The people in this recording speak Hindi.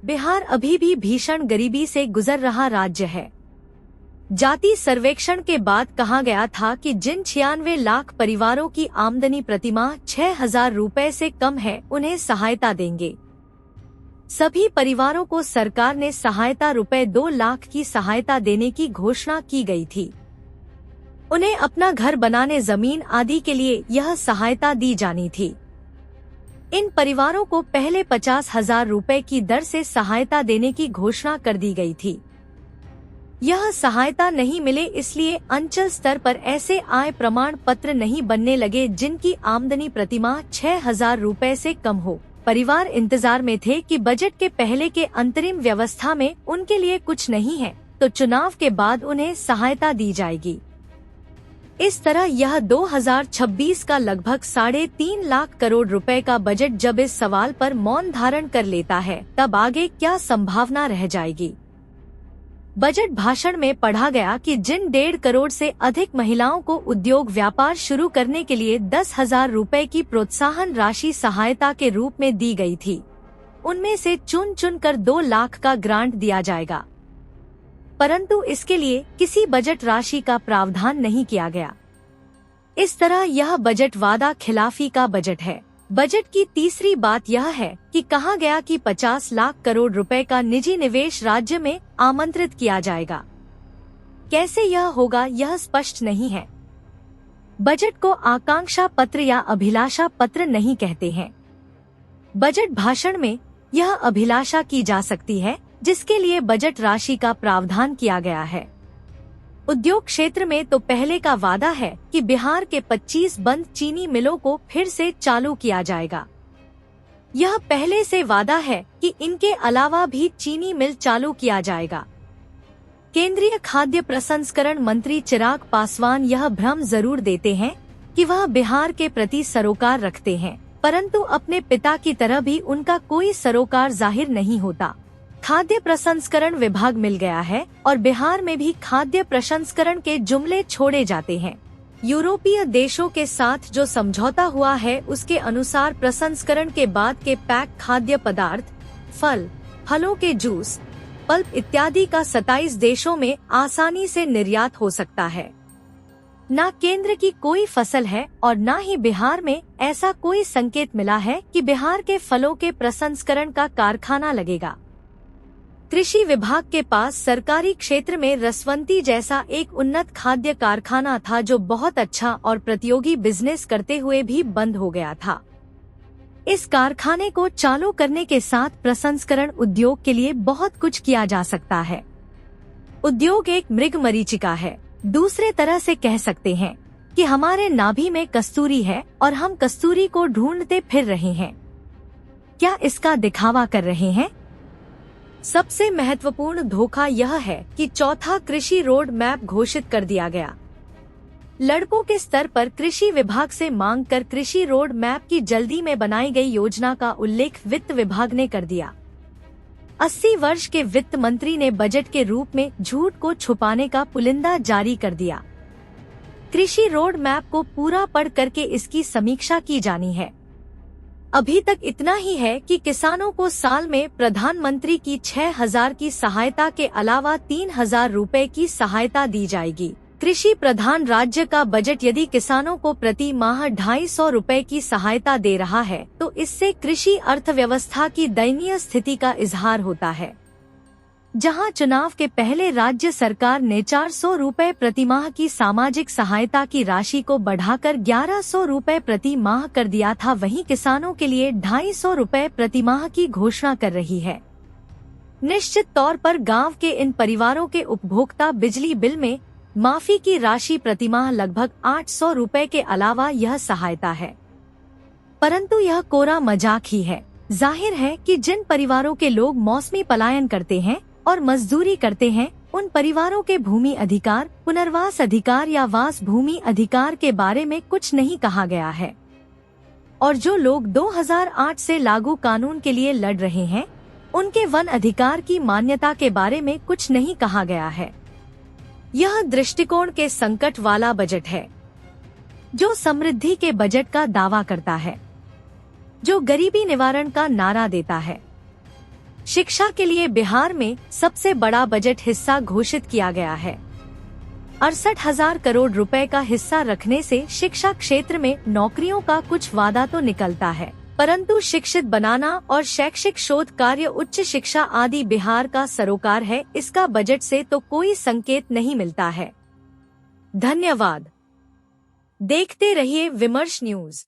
बिहार अभी भी भीषण गरीबी से गुजर रहा राज्य है। जाति सर्वेक्षण के बाद कहा गया था कि जिन 96 लाख परिवारों की आमदनी प्रतिमाह 6,000 रुपए से कम है, उन्हें सहायता देंगे। सभी परिवारों को सरकार ने सहायता रुपए 2 लाख की सहायता देने की घोषणा की गई थी। उन्हें अपना घर बनाने, जमीन आदि के लिए यह सहायता दी जानी थी। इन परिवारों को पहले 50,000 रुपए की दर से सहायता देने की घोषणा कर दी गई थी। यह सहायता नहीं मिले, इसलिए अंचल स्तर पर ऐसे आय प्रमाण पत्र नहीं बनने लगे जिनकी आमदनी प्रतिमाह 6,000 रुपए से कम हो। परिवार इंतजार में थे कि बजट के पहले के अंतरिम व्यवस्था में उनके लिए कुछ नहीं है, तो चुनाव के बाद उन्हें सहायता दी जाएगी। इस तरह यह 2026 का लगभग 3.5 लाख करोड़ रुपए का बजट जब इस सवाल पर मौन धारण कर लेता है, तब आगे क्या संभावना रह जाएगी। बजट भाषण में पढ़ा गया कि जिन 1.5 करोड़ से अधिक महिलाओं को उद्योग व्यापार शुरू करने के लिए 10,000 रुपए की प्रोत्साहन राशि सहायता के रूप में दी गई थी, उनमें से चुन कर 2 लाख का ग्रांट दिया जाएगा, परंतु इसके लिए किसी बजट राशि का प्रावधान नहीं किया गया। इस तरह यह बजट वादा खिलाफी का बजट है। बजट की तीसरी बात यह है कि कहा गया कि 50 लाख करोड़ रुपए का निजी निवेश राज्य में आमंत्रित किया जाएगा। कैसे यह होगा, यह स्पष्ट नहीं है। बजट को आकांक्षा पत्र या अभिलाषा पत्र नहीं कहते हैं। बजट भाषण में यह अभिलाषा की जा सकती है जिसके लिए बजट राशि का प्रावधान किया गया है। उद्योग क्षेत्र में तो पहले का वादा है कि बिहार के 25 बंद चीनी मिलों को फिर से चालू किया जाएगा। यह पहले से वादा है कि इनके अलावा भी चीनी मिल चालू किया जाएगा। केंद्रीय खाद्य प्रसंस्करण मंत्री चिराग पासवान यह भ्रम जरूर देते हैं कि वह बिहार के प्रति सरोकार रखते हैं, परंतु अपने पिता की तरह भी उनका कोई सरोकार जाहिर नहीं होता। खाद्य प्रसंस्करण विभाग मिल गया है और बिहार में भी खाद्य प्रसंस्करण के जुमले छोड़े जाते हैं। यूरोपीय देशों के साथ जो समझौता हुआ है उसके अनुसार प्रसंस्करण के बाद के पैक खाद्य पदार्थ, फलों के जूस, पल्प इत्यादि का 27 देशों में आसानी से निर्यात हो सकता है। न केंद्र की कोई फसल है और न ही बिहार में ऐसा कोई संकेत मिला है कि बिहार के फलों के प्रसंस्करण का कारखाना लगेगा। कृषि विभाग के पास सरकारी क्षेत्र में रसवंती जैसा एक उन्नत खाद्य कारखाना था जो बहुत अच्छा और प्रतियोगी बिजनेस करते हुए भी बंद हो गया था। इस कारखाने को चालू करने के साथ प्रसंस्करण उद्योग के लिए बहुत कुछ किया जा सकता है। उद्योग एक मृग मरीचिका है। दूसरे तरह से कह सकते हैं कि हमारे नाभि में कस्तूरी है और हम कस्तूरी को ढूंढते फिर रहे हैं। क्या इसका दिखावा कर रहे हैं? सबसे महत्वपूर्ण धोखा यह है कि चौथा कृषि रोड मैप घोषित कर दिया गया। लड़कों के स्तर पर कृषि विभाग से मांग कर कृषि रोड मैप की जल्दी में बनाई गई योजना का उल्लेख वित्त विभाग ने कर दिया। 80 वर्ष के वित्त मंत्री ने बजट के रूप में झूठ को छुपाने का पुलिंदा जारी कर दिया। कृषि रोड मैप को पूरा पढ़ करके इसकी समीक्षा की जानी है। अभी तक इतना ही है कि किसानों को साल में प्रधानमंत्री की 6,000 की सहायता के अलावा 3,000 रुपए की सहायता दी जाएगी। कृषि प्रधान राज्य का बजट यदि किसानों को प्रति माह 250 रुपए की सहायता दे रहा है तो इससे कृषि अर्थव्यवस्था की दयनीय स्थिति का इजहार होता है। जहां चुनाव के पहले राज्य सरकार ने 400 रुपए प्रति माह की सामाजिक सहायता की राशि को बढ़ाकर 1100 रुपए प्रति माह कर दिया था, वहीं किसानों के लिए 250 रुपए प्रति माह की घोषणा कर रही है। निश्चित तौर पर गांव के इन परिवारों के उपभोक्ता बिजली बिल में माफी की राशि प्रति माह लगभग 800 रुपए के अलावा यह सहायता है, परंतु यह कोरा मजाक ही है। जाहिर है कि जिन परिवारों के लोग मौसमी पलायन करते हैं और मजदूरी करते हैं, उन परिवारों के भूमि अधिकार, पुनर्वास अधिकार या वास भूमि अधिकार के बारे में कुछ नहीं कहा गया है। और जो लोग 2008 से लागू कानून के लिए लड़ रहे हैं, उनके वन अधिकार की मान्यता के बारे में कुछ नहीं कहा गया है। यह दृष्टिकोण के संकट वाला बजट है, जो समृद्धि के बजट का दावा करता है, जो गरीबी निवारण का नारा देता है। शिक्षा के लिए बिहार में सबसे बड़ा बजट हिस्सा घोषित किया गया है। 68,000 करोड़ रुपए का हिस्सा रखने से शिक्षा क्षेत्र में नौकरियों का कुछ वादा तो निकलता है, परंतु शिक्षित बनाना और शैक्षिक शोध कार्य, उच्च शिक्षा आदि बिहार का सरोकार है, इसका बजट से तो कोई संकेत नहीं मिलता है। धन्यवाद। देखते रहिए विमर्श न्यूज।